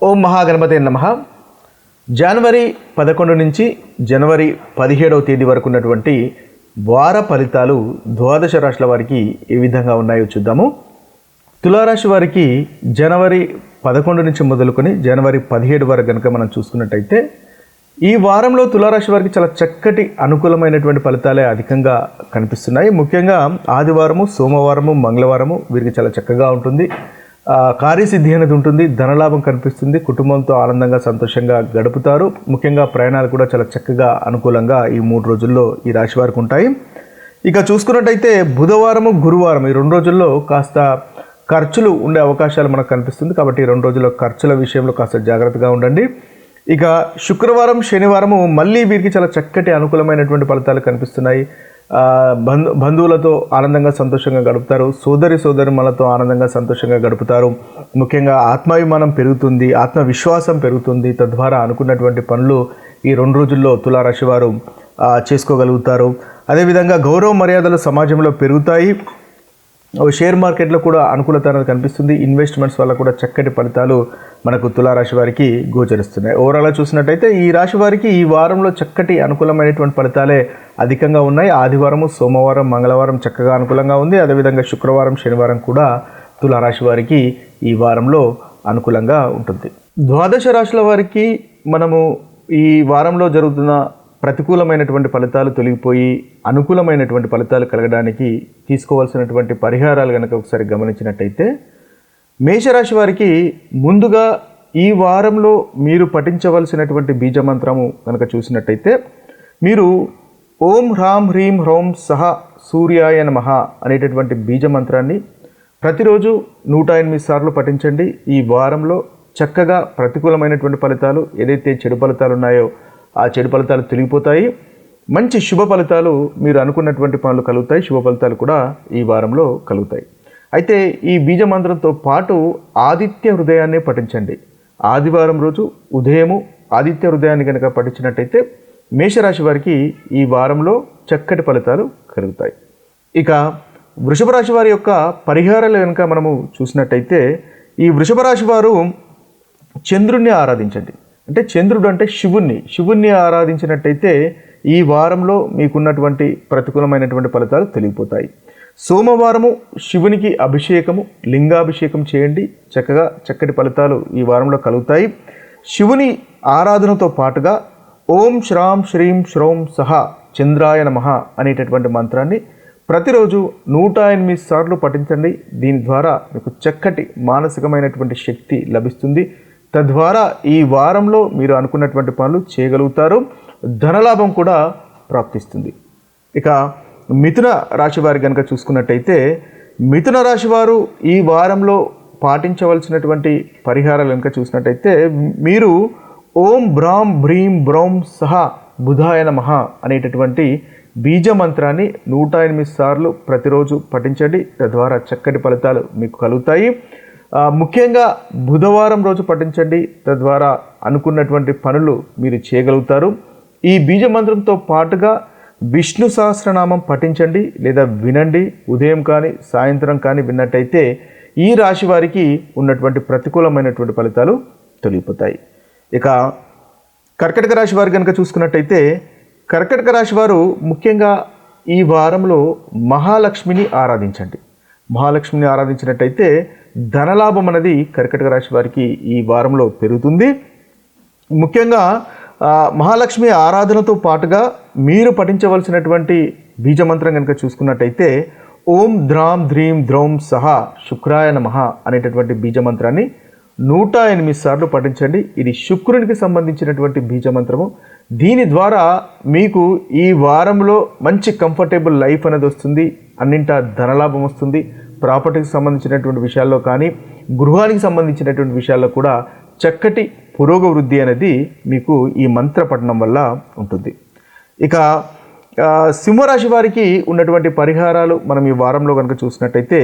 ఓం మహాగణపతే నమః. జనవరి 11 నుంచి జనవరి 17వ తేదీ వరకు ఉన్నటువంటి వార ఫలితాలు ద్వాదశ రాశుల వారికి ఏ విధంగా ఉన్నాయో చూద్దాము. తులారాశి వారికి జనవరి 11 నుంచి మొదలుకొని జనవరి 17 వరకు కనుక మనం చూసుకున్నట్టయితే ఈ వారంలో తులారాశి వారికి చాలా చక్కటి అనుకూలమైనటువంటి ఫలితాలే అధికంగా కనిపిస్తున్నాయి. ముఖ్యంగా ఆదివారము, సోమవారము, మంగళవారము వీరికి చాలా చక్కగా ఉంటుంది. కార్యసిద్ధి అనేది ఉంటుంది, ధనలాభం కనిపిస్తుంది, కుటుంబంతో ఆనందంగా సంతోషంగా గడుపుతారు. ముఖ్యంగా ప్రయాణాలు కూడా చాలా చక్కగా అనుకూలంగా ఈ 3 రోజుల్లో ఈ రాశి వారికి ఉంటాయి. ఇక చూసుకున్నట్టయితే బుధవారము, గురువారం ఈ 2 రోజుల్లో కాస్త ఖర్చులు ఉండే అవకాశాలు మనకు కనిపిస్తుంది. కాబట్టి ఈ 2 రోజుల్లో ఖర్చుల విషయంలో కాస్త జాగ్రత్తగా ఉండండి. ఇక శుక్రవారం, శనివారము మళ్ళీ వీరికి చాలా చక్కటి అనుకూలమైనటువంటి ఫలితాలు కనిపిస్తున్నాయి. బంధువులతో ఆనందంగా సంతోషంగా గడుపుతారు. సోదరిమణులతో ఆనందంగా సంతోషంగా గడుపుతారు. ముఖ్యంగా ఆత్మాభిమానం పెరుగుతుంది, ఆత్మవిశ్వాసం పెరుగుతుంది. తద్వారా అనుకున్నటువంటి పనులు ఈ 2 రోజుల్లో తులారాశి వారు చేసుకోగలుగుతారు. అదేవిధంగా గౌరవ మర్యాదలు సమాజంలో పెరుగుతాయి. షేర్ మార్కెట్లో కూడా అనుకూలత అనేది కనిపిస్తుంది. ఇన్వెస్ట్మెంట్స్ వల్ల కూడా చక్కటి ఫలితాలు మనకు తులారాశి వారికి గోచరిస్తున్నాయి. ఓవరాల్గా చూసినట్టయితే ఈ రాశి వారికి ఈ వారంలో చక్కటి అనుకూలమైనటువంటి ఫలితాలే అధికంగా ఉన్నాయి. ఆదివారము, సోమవారం, మంగళవారం చక్కగా అనుకూలంగా ఉంది. అదేవిధంగా శుక్రవారం, శనివారం కూడా తులారాశి వారికి ఈ వారంలో అనుకూలంగా ఉంటుంది. ద్వాదశ రాశుల వారికి మనము ఈ వారంలో జరుగుతున్న ప్రతికూలమైనటువంటి ఫలితాలు తొలగిపోయి అనుకూలమైనటువంటి ఫలితాలు కలగడానికి తీసుకోవాల్సినటువంటి పరిహారాలు కనుక ఒకసారి గమనించినట్టయితే, మేషరాశి వారికి ముందుగా ఈ వారంలో మీరు పఠించవలసినటువంటి బీజమంత్రము కనుక చూసినట్టయితే, మీరు ఓం హ్రాం హ్రీం హ్రౌం సహ సూర్యాయ నమః అనేటటువంటి బీజమంత్రాన్ని ప్రతిరోజు 108 సార్లు పఠించండి. ఈ వారంలో చక్కగా ప్రతికూలమైనటువంటి ఫలితాలు, ఏదైతే చెడు ఫలితాలు ఉన్నాయో ఆ చెడు ఫలితాలు తొలగిపోతాయి. మంచి శుభ ఫలితాలు, మీరు అనుకున్నటువంటి పనులు కలుగుతాయి. శుభ ఫలితాలు కూడా ఈ వారంలో కలుగుతాయి. అయితే ఈ బీజమంత్రంతో పాటు ఆదిత్య హృదయాన్ని పఠించండి. ఆదివారం రోజు ఉదయము ఆదిత్య హృదయాన్ని కనుక పఠించినట్టయితే మేషరాశి వారికి ఈ వారంలో చక్కటి ఫలితాలు కలుగుతాయి. ఇక వృషభ రాశి వారి యొక్క పరిహారాలు కనుక మనము చూసినట్టయితే, ఈ వృషభ రాశి వారు చంద్రుణ్ణి ఆరాధించండి. అంటే చంద్రుడు అంటే శివుణ్ణి ఆరాధించినట్టయితే ఈ వారంలో మీకున్నటువంటి ప్రతికూలమైనటువంటి ఫలితాలు తొలగిపోతాయి. సోమవారము శివునికి అభిషేకము, లింగాభిషేకం చేయండి. చక్కటి ఫలితాలు ఈ వారంలో కలుగుతాయి. శివుని ఆరాధనతో పాటుగా ఓం శ్రాం శ్రీం శ్రౌం సహ చంద్రాయ నమః అనేటటువంటి మంత్రాన్ని ప్రతిరోజు 108 సార్లు పఠించండి. దీని ద్వారా మీకు చక్కటి మానసికమైనటువంటి శక్తి లభిస్తుంది. తద్వారా ఈ వారంలో మీరు అనుకున్నటువంటి పనులు చేయగలుగుతారు. ధనలాభం కూడా ప్రాప్తిస్తుంది. ఇక మిథున రాశి వారి కనుక చూసుకున్నట్టయితే, మిథున రాశి వారు ఈ వారంలో పాటించవలసినటువంటి పరిహారాలు కనుక చూసినట్టయితే, మీరు ఓం బ్రాం భ్రీం బ్రౌం సహ బుధాయ నమః అనేటటువంటి బీజమంత్రాన్ని 108 సార్లు ప్రతిరోజు పఠించండి. తద్వారా చక్కటి ఫలితాలు మీకు కలుగుతాయి. ముఖ్యంగా బుధవారం రోజు పఠించండి. తద్వారా అనుకున్నటువంటి పనులు మీరు చేయగలుగుతారు. ఈ బీజమంత్రంతో పాటుగా విష్ణు సహస్రనామం పఠించండి లేదా వినండి. ఉదయం కానీ సాయంత్రం కానీ విన్నట్టయితే ఈ రాశి వారికి ఉన్నటువంటి ప్రతికూలమైనటువంటి ఫలితాలు తొలగిపోతాయి. ఇక కర్కటక రాశి వారి కనుక చూసుకున్నట్టయితే, కర్కటక రాశి వారు ముఖ్యంగా ఈ వారంలో మహాలక్ష్మిని ఆరాధించండి. మహాలక్ష్మిని ఆరాధించినట్టయితే ధనలాభం అనేది కర్కటక రాశి వారికి ఈ వారంలో పెరుగుతుంది. ముఖ్యంగా మహాలక్ష్మి ఆరాధనతో పాటుగా మీరు పఠించవలసినటువంటి బీజమంత్రం కనుక చూసుకున్నట్టయితే, ఓం ద్రాం ధ్రీం ద్రౌం సహ శుక్రాయ నమః అనేటటువంటి బీజమంత్రాన్ని 108 సార్లు పఠించండి. ఇది శుక్రునికి సంబంధించినటువంటి బీజమంత్రము. దీని ద్వారా మీకు ఈ వారంలో మంచి కంఫర్టబుల్ లైఫ్ అనేది వస్తుంది. అన్నింటా ధనలాభం వస్తుంది. ప్రాపర్టీకి సంబంధించినటువంటి విషయాల్లో కానీ, గృహానికి సంబంధించినటువంటి విషయాల్లో కూడా చక్కటి పురోగవృద్ధి అనేది మీకు ఈ మంత్ర పఠనం వల్ల ఉంటుంది. ఇక సింహరాశి వారికి ఉన్నటువంటి పరిహారాలు మనం ఈ వారంలో కనుక చూసినట్టయితే,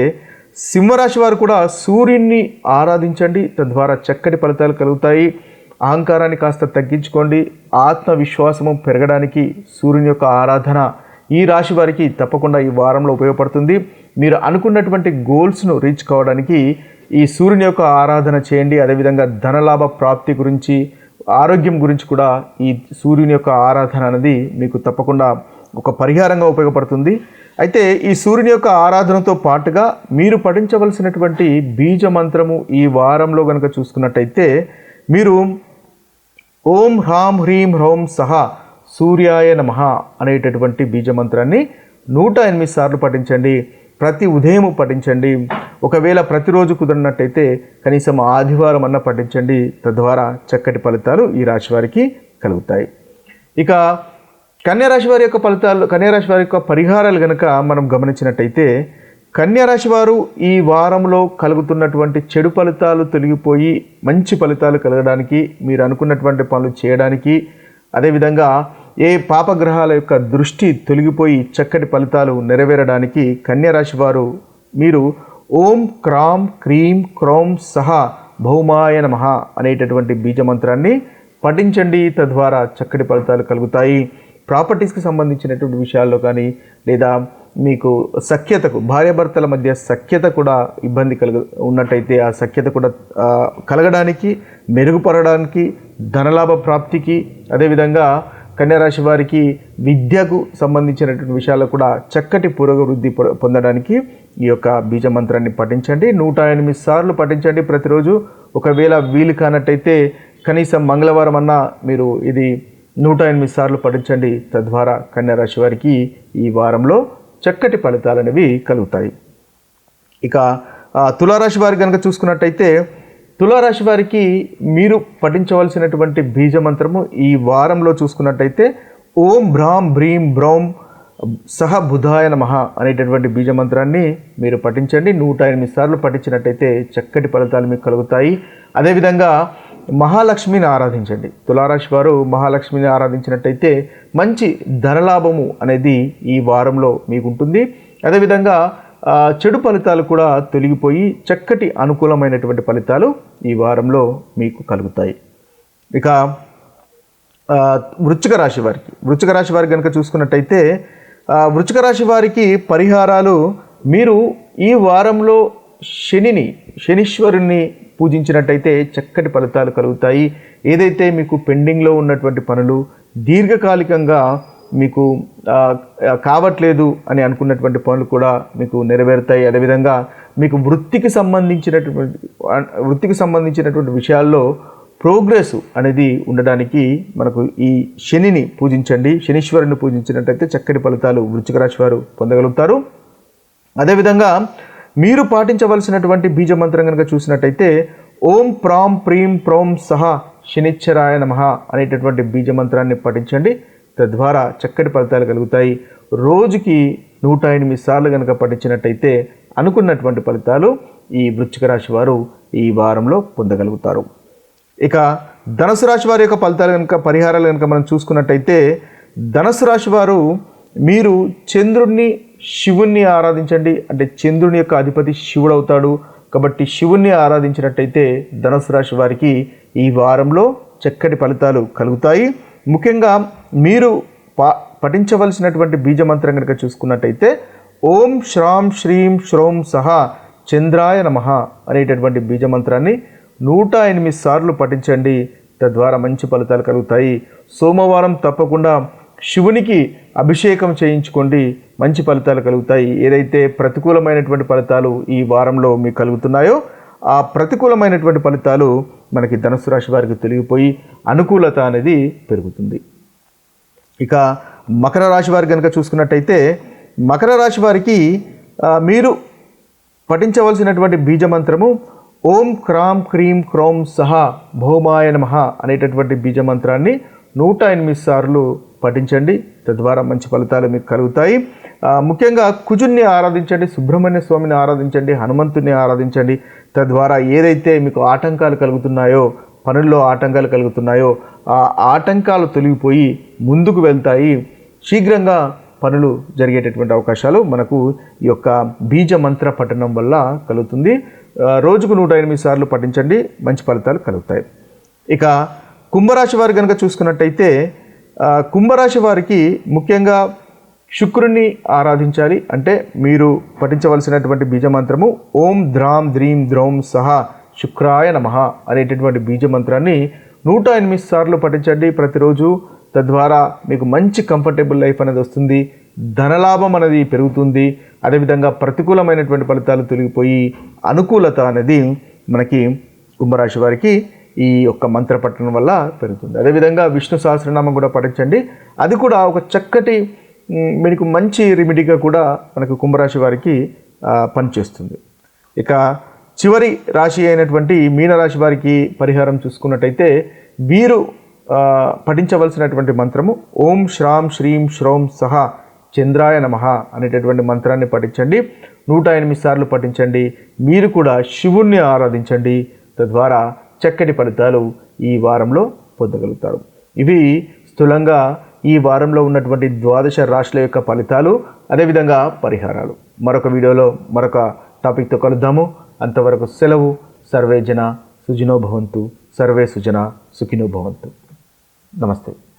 సింహరాశి వారు కూడా సూర్యుడిని ఆరాధించండి. తద్వారా చక్కటి ఫలితాలు కలుగుతాయి. అహంకారాన్ని కాస్త తగ్గించుకోండి. ఆత్మవిశ్వాసము పెరగడానికి సూర్యుని యొక్క ఆరాధన ఈ రాశి వారికి తప్పకుండా ఈ వారంలో ఉపయోగపడుతుంది. మీరు అనుకున్నటువంటి గోల్స్ను రీచ్ కావడానికి ఈ సూర్యుని యొక్క ఆరాధన చేయండి. అదేవిధంగా ధనలాభ ప్రాప్తి గురించి, ఆరోగ్యం గురించి కూడా ఈ సూర్యుని యొక్క ఆరాధన అనేది మీకు తప్పకుండా ఒక పరిహారంగా ఉపయోగపడుతుంది. అయితే ఈ సూర్యుని యొక్క ఆరాధనతో పాటుగా మీరు పఠించవలసినటువంటి బీజ మంత్రము ఈ వారంలో కనుక చూసుకున్నట్టయితే మీరు ఓం హ్రాం హ్రీం హ్రౌం సహా సూర్యాయ నమః అనేటటువంటి బీజ మంత్రాన్ని 108 సార్లు పఠించండి. ప్రతి ఉదయం పఠించండి. ఒకవేళ ప్రతిరోజు కుదిరినట్టయితే కనీసం ఆదివారం అన్న పఠించండి. తద్వారా చక్కటి ఫలితాలు ఈ రాశి వారికి కలుగుతాయి. ఇక కన్యారాశి వారి యొక్క ఫలితాలు, కన్యారాశి వారి యొక్క పరిహారాలు కనుక మనం గమనించినట్టయితే కన్యారాశి వారు ఈ వారంలో కలుగుతున్నటువంటి చెడు ఫలితాలు తొలగిపోయి మంచి ఫలితాలు కలగడానికి, మీరు అనుకున్నటువంటి పనులు చేయడానికి, అదేవిధంగా ఏ పాపగ్రహాల యొక్క దృష్టి తొలగిపోయి చక్కటి ఫలితాలు నెరవేరడానికి కన్యారాశి వారు మీరు ఓం క్రాం క్రీం క్రౌం సహా భౌమాయ నమః అనేటటువంటి బీజమంత్రాన్ని పఠించండి. తద్వారా చక్కటి ఫలితాలు కలుగుతాయి. ప్రాపర్టీస్కి సంబంధించినటువంటి విషయాల్లో కానీ, లేదా మీకు సఖ్యతకు, భార్యాభర్తల మధ్య సఖ్యత కూడా ఇబ్బంది ఉన్నట్టయితే ఆ సఖ్యత కూడా కలగడానికి, మెరుగుపడడానికి, ధనలాభ ప్రాప్తికి, అదేవిధంగా కన్యారాశి వారికి విద్యకు సంబంధించినటువంటి విషయాల్లో కూడా చక్కటి పురోగవృద్ధి పొందడానికి ఈ యొక్క బీజ మంత్రాన్ని పఠించండి. 108 సార్లు పఠించండి ప్రతిరోజు. ఒకవేళ వీలు కానట్టయితే కనీసం మంగళవారం అన్నా మీరు ఇది 108 సార్లు పఠించండి. తద్వారా కన్యారాశి వారికి ఈ వారంలో చక్కటి ఫలితాలు అనేవి కలుగుతాయి. ఇక తులారాశి వారికి కనుక చూసుకున్నట్టయితే తులారాశి వారికి మీరు పఠించవలసినటువంటి బీజ మంత్రము ఈ వారంలో చూసుకున్నట్టయితే ఓం భ్రాం భ్రీం బ్రౌం సహ బుధాయ నమః అనేటటువంటి బీజ మంత్రాన్ని మీరు పఠించండి. 108 సార్లు పఠించినట్టయితే చక్కటి ఫలితాలు మీకు కలుగుతాయి. అదేవిధంగా మహాలక్ష్మిని ఆరాధించండి. తులారాశి వారు మహాలక్ష్మిని ఆరాధించినట్టయితే మంచి ధనలాభము అనేది ఈ వారంలో మీకు ఉంటుంది. అదేవిధంగా చెడు ఫలితాలు కూడా తొలగిపోయి చక్కటి అనుకూలమైనటువంటి ఫలితాలు ఈ వారంలో మీకు కలుగుతాయి. ఇక వృశ్చిక రాశి వారికి కనుక చూసుకున్నట్టయితే వృశ్చిక రాశి వారికి పరిహారాలు, మీరు ఈ వారంలో శనీశ్వరుణ్ణి పూజించినట్టయితే చక్కటి ఫలితాలు కలుగుతాయి. ఏదైతే మీకు పెండింగ్లో ఉన్నటువంటి పనులు దీర్ఘకాలికంగా మీకు కావట్లేదు అని అనుకున్నటువంటి పనులు కూడా మీకు నెరవేరుతాయి. అదేవిధంగా మీకు వృత్తికి సంబంధించినటువంటి విషయాల్లో ప్రోగ్రెస్ అనేది ఉండడానికి మనకు ఈ శనిని పూజించండి. శనీశ్వరుని పూజించినట్టయితే చక్కటి ఫలితాలు వృశ్చిక రాశి వారు పొందగలుగుతారు. అదేవిధంగా మీరు పాటించవలసినటువంటి బీజ మంత్రం కనుక చూసినట్టయితే ఓం ప్రాం ప్రీం ప్రౌం సహా శనిశ్చరాయ నమః అనేటటువంటి బీజ మంత్రాన్ని పఠించండి. తద్వారా చక్కటి ఫలితాలు కలుగుతాయి. రోజుకి 108 సార్లు కనుక పఠించినట్టయితే అనుకున్నటువంటి ఫలితాలు ఈ వృశ్చిక రాశి వారు ఈ వారంలో పొందగలుగుతారు. ఇక ధనుసు రాశి వారి యొక్క ఫలితాలు కనుక, పరిహారాలు కనుక మనం చూసుకున్నట్టయితే ధనుసు రాశి వారు మీరు చంద్రుణ్ణి, శివుణ్ణి ఆరాధించండి. అంటే చంద్రుని యొక్క అధిపతి శివుడు అవుతాడు కాబట్టి శివుణ్ణి ఆరాధించినట్టయితే ధనుసు రాశి వారికి ఈ వారంలో చక్కటి ఫలితాలు కలుగుతాయి. ముఖ్యంగా మీరు పఠించవలసినటువంటి బీజ మంత్రం కనుక చూసుకున్నట్టయితే ఓం శ్రాం శ్రీం శ్రౌం సహా చంద్రాయ నమః అనేటటువంటి బీజ మంత్రాన్ని 108 సార్లు పఠించండి. తద్వారా మంచి ఫలితాలు కలుగుతాయి. సోమవారం తప్పకుండా శివునికి అభిషేకం చేయించుకోండి, మంచి ఫలితాలు కలుగుతాయి. ఏదైతే ప్రతికూలమైనటువంటి ఫలితాలు ఈ వారంలో మీకు కలుగుతున్నాయో ఆ ప్రతికూలమైనటువంటి ఫలితాలు మనకి ధనుసు రాశి వారికి తొలగిపోయి అనుకూలత అనేది పెరుగుతుంది. ఇక మకర రాశి వారికి కనుక చూసుకున్నట్టయితే మకర రాశి వారికి మీరు పఠించవలసినటువంటి బీజ మంత్రము ఓం క్రాం క్రీం క్రౌం సహా భౌమాయ నమః అనేటటువంటి బీజ మంత్రాన్ని 108 సార్లు పఠించండి. తద్వారా మంచి ఫలితాలు మీకు కలుగుతాయి. ముఖ్యంగా కుజుణ్ణి ఆరాధించండి, సుబ్రహ్మణ్య స్వామిని ఆరాధించండి, హనుమంతుని ఆరాధించండి. తద్వారా ఏదైతే మీకు ఆటంకాలు కలుగుతున్నాయో, పనుల్లో ఆటంకాలు కలుగుతున్నాయో ఆ ఆటంకాలు తొలగిపోయి ముందుకు వెళ్తాయి. శీఘ్రంగా పనులు జరిగేటటువంటి అవకాశాలు మనకు ఈ యొక్క బీజ మంత్ర పఠనం వల్ల కలుగుతుంది. రోజుకు 108 సార్లు పఠించండి, మంచి ఫలితాలు కలుగుతాయి. ఇక కుంభరాశి వారు కనుక చూసుకున్నట్టయితే కుంభరాశి వారికి ముఖ్యంగా శుక్రుణ్ణి ఆరాధించాలి. అంటే మీరు పఠించవలసినటువంటి బీజమంత్రము ఓం ద్రాం ద్రీం ద్రౌం సహా శుక్రాయ నమః అనేటటువంటి బీజమంత్రాన్ని 108 సార్లు పఠించండి ప్రతిరోజు. తద్వారా మీకు మంచి కంఫర్టబుల్ లైఫ్ అనేది వస్తుంది, ధనలాభం అనేది పెరుగుతుంది. అదేవిధంగా ప్రతికూలమైనటువంటి ఫలితాలు తొలగిపోయి అనుకూలత అనేది మనకి కుంభరాశి వారికి ఈ యొక్క మంత్ర పఠనం వల్ల పెరుగుతుంది. అదేవిధంగా విష్ణు సహస్రనామం కూడా పఠించండి. అది కూడా ఒక చక్కటి మీకు మంచి రెమెడీగా కూడా మనకు కుంభరాశి వారికి పనిచేస్తుంది. ఇక చివరి రాశి అయినటువంటి మీనరాశి వారికి పరిహారం చూసుకున్నట్టయితే వీరు పఠించవలసినటువంటి మంత్రము ఓం శ్రాం శ్రీం శ్రౌం సహా చంద్రాయ నమః అనేటటువంటి మంత్రాన్ని పఠించండి. 108 సార్లు పఠించండి. మీరు కూడా శివుణ్ణి ఆరాధించండి. తద్వారా చక్కటి ఫలితాలు ఈ వారంలో పొందగలుగుతారు. ఇవి స్థూలంగా ఈ వారంలో ఉన్నటువంటి 12 రాశుల యొక్క ఫలితాలు, అదేవిధంగా పరిహారాలు. మరొక వీడియోలో మరొక టాపిక్తో కలుద్దాము. అంతవరకు సెలవు. సర్వే జన సుఖినో భవంతు. సర్వే సుజన సుఖినో భవంతు. నమస్తే.